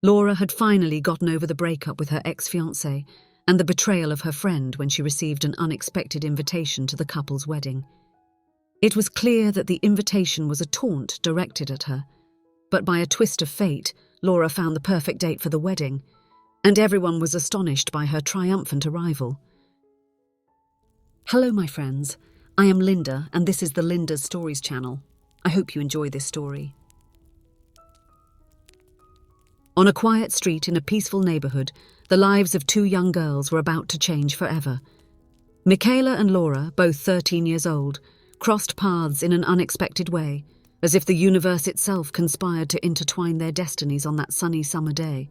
Laura had finally gotten over the breakup with her ex-fiancé and the betrayal of her friend when she received an unexpected invitation to the couple's wedding. It was clear that the invitation was a taunt directed at her, but by a twist of fate, Laura found the perfect date for the wedding, and everyone was astonished by her triumphant arrival. Hello, my friends. I am Linda, and this is the Linda's Stories channel. I hope you enjoy this story. On a quiet street in a peaceful neighborhood, the lives of two young girls were about to change forever. Michaela and Laura, both 13 years old, crossed paths in an unexpected way, as if the universe itself conspired to intertwine their destinies on that sunny summer day.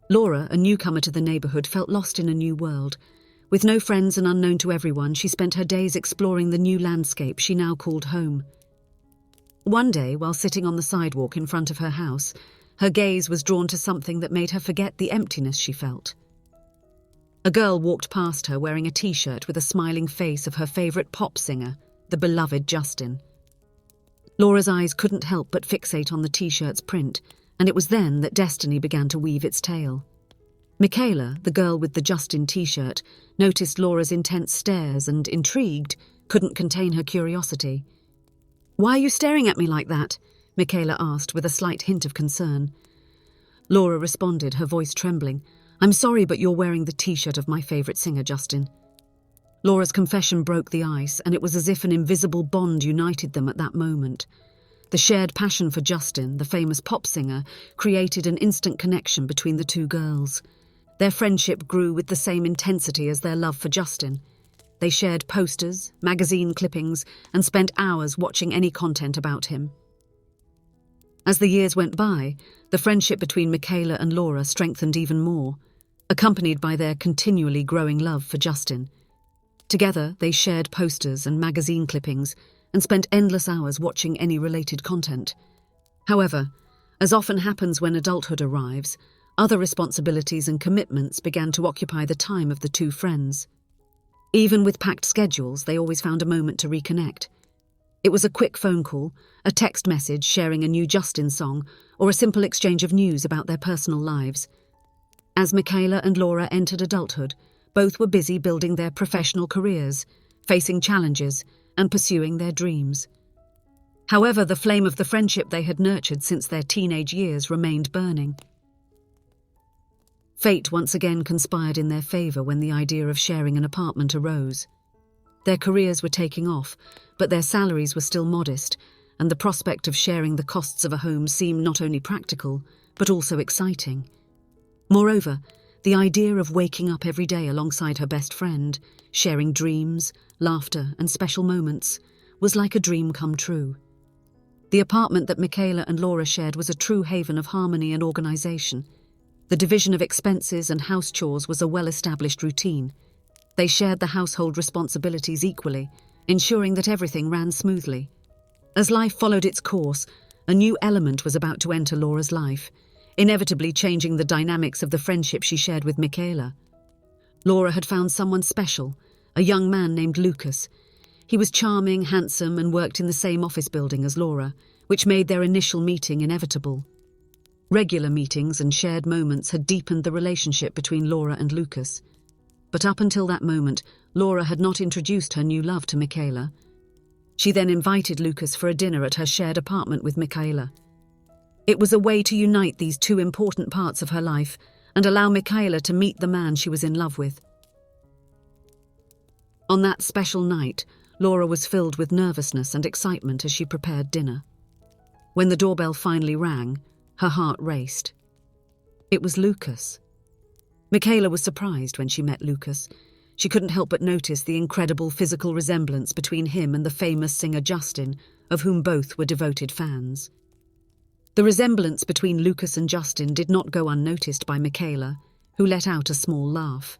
Laura, a newcomer to the neighborhood, felt lost in a new world. With no friends and unknown to everyone, she spent her days exploring the new landscape she now called home. One day, while sitting on the sidewalk in front of her house, her gaze was drawn to something that made her forget the emptiness she felt. A girl walked past her wearing a t-shirt with a smiling face of her favorite pop singer, the beloved Justin. Laura's eyes couldn't help but fixate on the t-shirt's print, and it was then that destiny began to weave its tale. Michaela, the girl with the Justin t-shirt, noticed Laura's intense stares and, intrigued, couldn't contain her curiosity. "Why are you staring at me like that?" Michaela asked with a slight hint of concern. Laura responded, her voice trembling. "I'm sorry, but you're wearing the t-shirt of my favorite singer, Justin." Laura's confession broke the ice, and it was as if an invisible bond united them at that moment. The shared passion for Justin, the famous pop singer, created an instant connection between the two girls. Their friendship grew with the same intensity as their love for Justin. They shared posters, magazine clippings, and spent hours watching any content about him. As the years went by, the friendship between Michaela and Laura strengthened even more, accompanied by their continually growing love for Justin. Together, they shared posters and magazine clippings and spent endless hours watching any related content. However, as often happens when adulthood arrives, other responsibilities and commitments began to occupy the time of the two friends. Even with packed schedules, they always found a moment to reconnect. It was a quick phone call, a text message sharing a new Justin song, or a simple exchange of news about their personal lives. As Michaela and Laura entered adulthood, both were busy building their professional careers, facing challenges, and pursuing their dreams. However, the flame of the friendship they had nurtured since their teenage years remained burning. Fate once again conspired in their favor when the idea of sharing an apartment arose. Their careers were taking off, but their salaries were still modest, and the prospect of sharing the costs of a home seemed not only practical, but also exciting. Moreover, the idea of waking up every day alongside her best friend, sharing dreams, laughter, and special moments, was like a dream come true. The apartment that Michaela and Laura shared was a true haven of harmony and organization. The division of expenses and house chores was a well-established routine. They shared the household responsibilities equally, ensuring that everything ran smoothly. As life followed its course, a new element was about to enter Laura's life, inevitably changing the dynamics of the friendship she shared with Michaela. Laura had found someone special, a young man named Lucas. He was charming, handsome, and worked in the same office building as Laura, which made their initial meeting inevitable. Regular meetings and shared moments had deepened the relationship between Laura and Lucas. But up until that moment, Laura had not introduced her new love to Michaela. She then invited Lucas for a dinner at her shared apartment with Michaela. It was a way to unite these two important parts of her life and allow Michaela to meet the man she was in love with. On that special night, Laura was filled with nervousness and excitement as she prepared dinner. When the doorbell finally rang, her heart raced. It was Lucas. Michaela was surprised when she met Lucas. She couldn't help but notice the incredible physical resemblance between him and the famous singer Justin, of whom both were devoted fans. The resemblance between Lucas and Justin did not go unnoticed by Michaela, who let out a small laugh.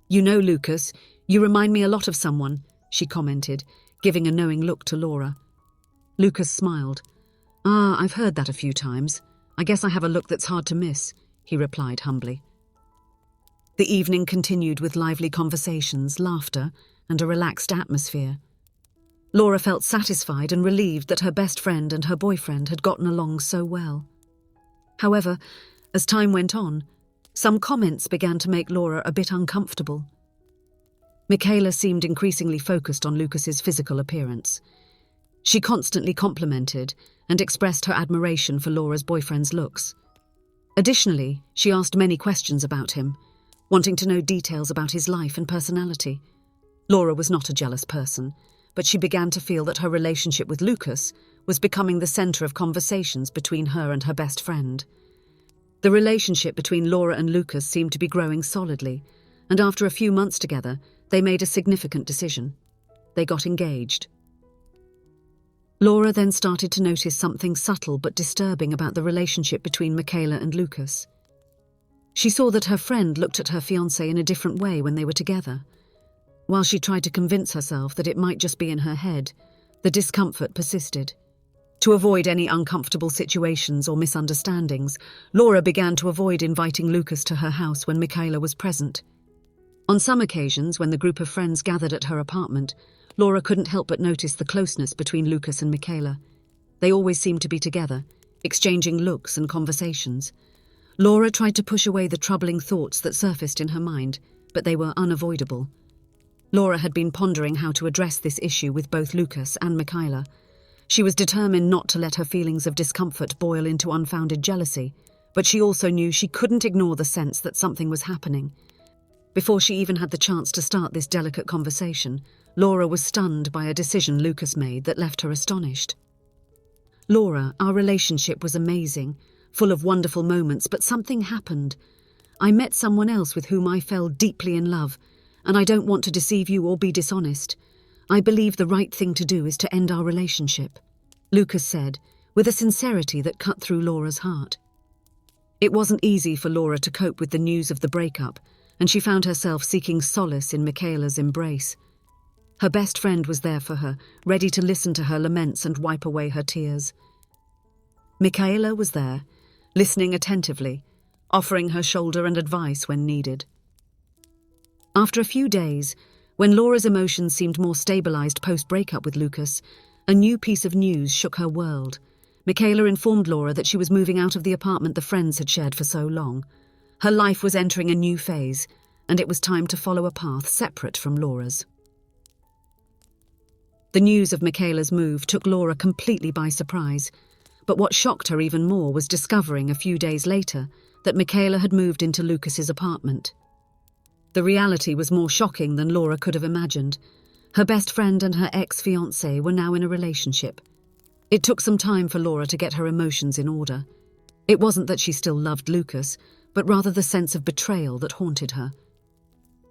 "You know, Lucas, you remind me a lot of someone," she commented, giving a knowing look to Laura. Lucas smiled. I've heard that a few times. I guess I have a look that's hard to miss," he replied humbly. The evening continued with lively conversations, laughter, and a relaxed atmosphere. Laura felt satisfied and relieved that her best friend and her boyfriend had gotten along so well. However, As time went on, some comments began to make Laura a bit uncomfortable. Michaela seemed increasingly focused on Lucas's physical appearance. She constantly complimented and expressed her admiration for Laura's boyfriend's looks. Additionally, she asked many questions about him, wanting to know details about his life and personality. Laura was not a jealous person, but she began to feel that her relationship with Lucas was becoming the center of conversations between her and her best friend. The relationship between Laura and Lucas seemed to be growing solidly, and after a few months together, they made a significant decision. They got engaged. Laura then started to notice something subtle but disturbing about the relationship between Michaela and Lucas. She saw that her friend looked at her fiancé in a different way when they were together. While she tried to convince herself that it might just be in her head, the discomfort persisted. To avoid any uncomfortable situations or misunderstandings, Laura began to avoid inviting Lucas to her house when Michaela was present. On some occasions, when the group of friends gathered at her apartment, Laura couldn't help but notice the closeness between Lucas and Michaela. They always seemed to be together, exchanging looks and conversations. Laura tried to push away the troubling thoughts that surfaced in her mind, but they were unavoidable. Laura had been pondering how to address this issue with both Lucas and Michaela. She was determined not to let her feelings of discomfort boil into unfounded jealousy, but she also knew she couldn't ignore the sense that something was happening. Before she even had the chance to start this delicate conversation, Laura was stunned by a decision Lucas made that left her astonished. "Laura, our relationship was amazing, full of wonderful moments, but something happened. I met someone else with whom I fell deeply in love, and I don't want to deceive you or be dishonest. I believe the right thing to do is to end our relationship," Lucas said, with a sincerity that cut through Laura's heart. It wasn't easy for Laura to cope with the news of the breakup, and she found herself seeking solace in Michaela's embrace. Her best friend was there for her, ready to listen to her laments and wipe away her tears. Michaela was there, listening attentively, offering her shoulder and advice when needed. After a few days, when Laura's emotions seemed more stabilized post-breakup with Lucas, a new piece of news shook her world. Michaela informed Laura that she was moving out of the apartment the friends had shared for so long. Her life was entering a new phase, and it was time to follow a path separate from Laura's. The news of Michaela's move took Laura completely by surprise, but what shocked her even more was discovering a few days later that Michaela had moved into Lucas's apartment. The reality was more shocking than Laura could have imagined. Her best friend and her ex-fiancé were now in a relationship. It took some time for Laura to get her emotions in order. It wasn't that she still loved Lucas, but rather the sense of betrayal that haunted her.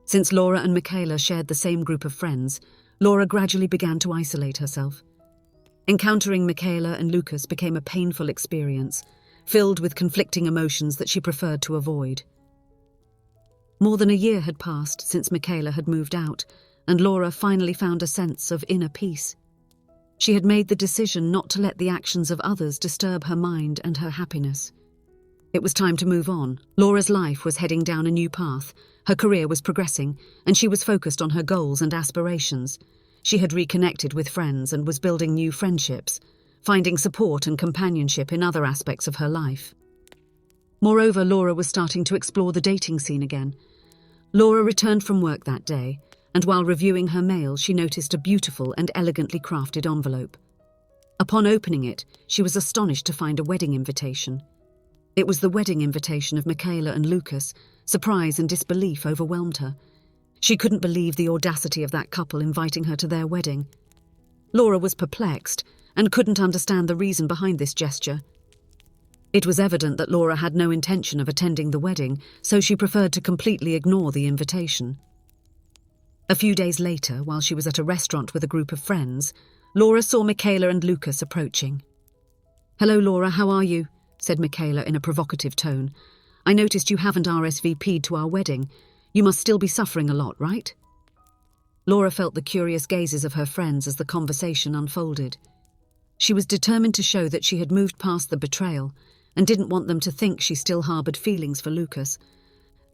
Since Laura and Michaela shared the same group of friends, Laura gradually began to isolate herself. Encountering Michaela and Lucas became a painful experience, filled with conflicting emotions that she preferred to avoid. More than a year had passed since Michaela had moved out, and Laura finally found a sense of inner peace. She had made the decision not to let the actions of others disturb her mind and her happiness. It was time to move on. Laura's life was heading down a new path. Her career was progressing, and she was focused on her goals and aspirations. She had reconnected with friends and was building new friendships, finding support and companionship in other aspects of her life. Moreover, Laura was starting to explore the dating scene again. Laura returned from work that day, and while reviewing her mail, she noticed a beautiful and elegantly crafted envelope. Upon opening it, she was astonished to find a wedding invitation. It was the wedding invitation of Michaela and Lucas. Surprise and disbelief overwhelmed her. She couldn't believe the audacity of that couple inviting her to their wedding. Laura was perplexed and couldn't understand the reason behind this gesture. It was evident that Laura had no intention of attending the wedding, so she preferred to completely ignore the invitation. A few days later, while she was at a restaurant with a group of friends, Laura saw Michaela and Lucas approaching. "Hello, Laura, how are you?" said Michaela in a provocative tone. "I noticed you haven't RSVP'd to our wedding. You must still be suffering a lot, right?" Laura felt the curious gazes of her friends as the conversation unfolded. She was determined to show that she had moved past the betrayal and didn't want them to think she still harbored feelings for Lucas.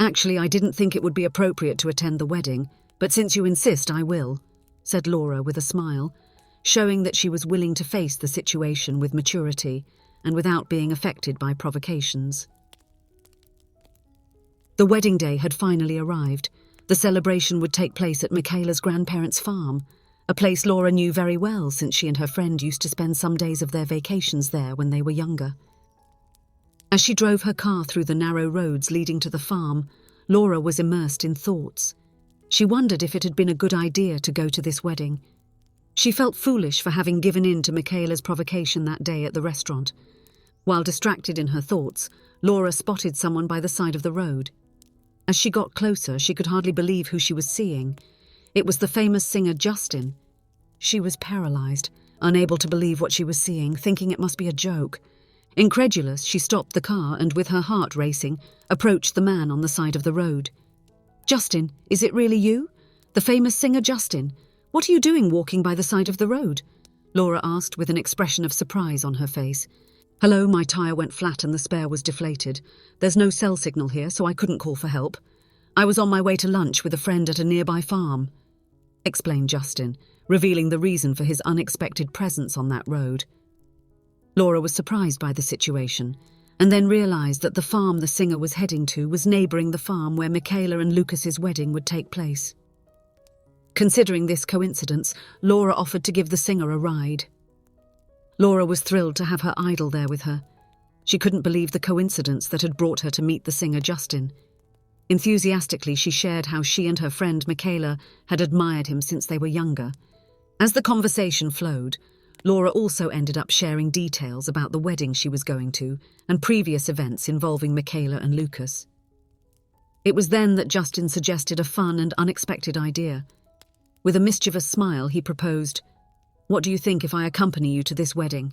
"Actually, I didn't think it would be appropriate to attend the wedding, but since you insist, I will," said Laura with a smile, showing that she was willing to face the situation with maturity and without being affected by provocations. The wedding day had finally arrived. The celebration would take place at Michaela's grandparents' farm, a place Laura knew very well since she and her friend used to spend some days of their vacations there when they were younger. As she drove her car through the narrow roads leading to the farm, Laura was immersed in thoughts. She wondered if it had been a good idea to go to this wedding. She felt foolish for having given in to Michaela's provocation that day at the restaurant. While distracted in her thoughts, Laura spotted someone by the side of the road. As she got closer, she could hardly believe who she was seeing. It was the famous singer Justin. She was paralyzed, unable to believe what she was seeing, thinking it must be a joke. Incredulous, she stopped the car and, with her heart racing, approached the man on the side of the road. "Justin, is it really you? The famous singer Justin? What are you doing walking by the side of the road?" Laura asked with an expression of surprise on her face. "Hello, my tyre went flat and the spare was deflated. There's no cell signal here, so I couldn't call for help. I was on my way to lunch with a friend at a nearby farm," explained Justin, revealing the reason for his unexpected presence on that road. Laura was surprised by the situation, and then realised that the farm the singer was heading to was neighbouring the farm where Michaela and Lucas's wedding would take place. Considering this coincidence, Laura offered to give the singer a ride. Laura was thrilled to have her idol there with her. She couldn't believe the coincidence that had brought her to meet the singer Justin. Enthusiastically, she shared how she and her friend Michaela had admired him since they were younger. As the conversation flowed, Laura also ended up sharing details about the wedding she was going to and previous events involving Michaela and Lucas. It was then that Justin suggested a fun and unexpected idea. With a mischievous smile, he proposed, "What do you think if I accompany you to this wedding?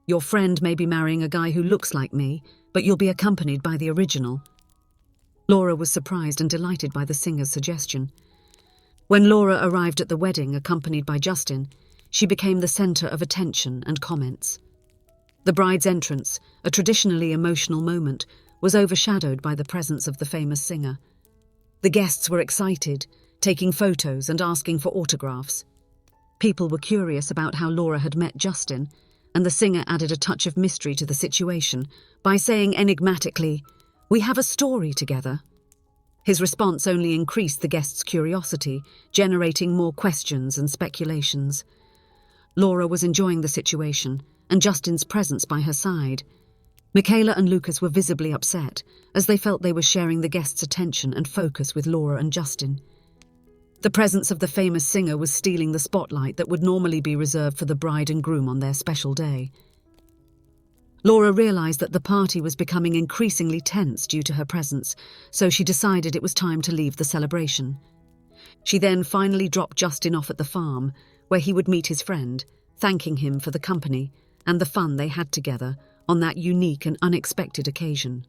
Your friend may be marrying a guy who looks like me, but you'll be accompanied by the original." Laura was surprised and delighted by the singer's suggestion. When Laura arrived at the wedding, accompanied by Justin, she became the centre of attention and comments. The bride's entrance, a traditionally emotional moment, was overshadowed by the presence of the famous singer. The guests were excited, taking photos and asking for autographs. People were curious about how Laura had met Justin, and the singer added a touch of mystery to the situation by saying enigmatically, "We have a story together." His response only increased the guests' curiosity, generating more questions and speculations. Laura was enjoying the situation, and Justin's presence by her side. Michaela and Lucas were visibly upset, as they felt they were sharing the guests' attention and focus with Laura and Justin. The presence of the famous singer was stealing the spotlight that would normally be reserved for the bride and groom on their special day. Laura realised that the party was becoming increasingly tense due to her presence, so she decided it was time to leave the celebration. She then finally dropped Justin off at the farm, where he would meet his friend, thanking him for the company and the fun they had together on that unique and unexpected occasion.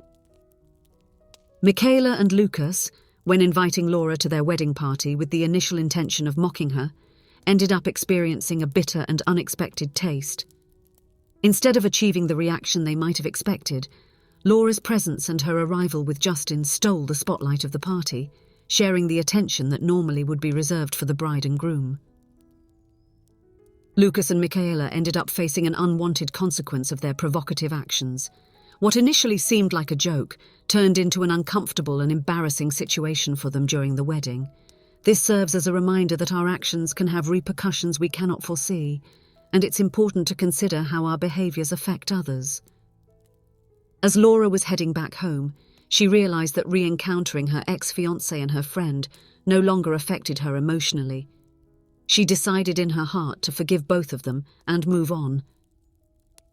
Michaela and Lucas, when inviting Laura to their wedding party with the initial intention of mocking her, ended up experiencing a bitter and unexpected taste. Instead of achieving the reaction they might have expected, Laura's presence and her arrival with Justin stole the spotlight of the party, sharing the attention that normally would be reserved for the bride and groom. Lucas and Michaela ended up facing an unwanted consequence of their provocative actions. What initially seemed like a joke turned into an uncomfortable and embarrassing situation for them during the wedding. This serves as a reminder that our actions can have repercussions we cannot foresee, and it's important to consider how our behaviours affect others. As Laura was heading back home, she realised that re-encountering her ex-fiancé and her friend no longer affected her emotionally. She decided in her heart to forgive both of them and move on.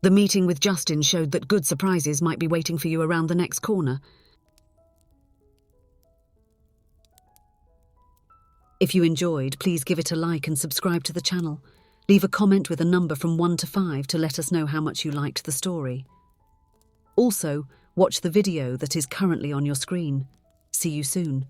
The meeting with Justin showed that good surprises might be waiting for you around the next corner. If you enjoyed, please give it a like and subscribe to the channel. Leave a comment with a number from 1 to 5 to let us know how much you liked the story. Also, watch the video that is currently on your screen. See you soon.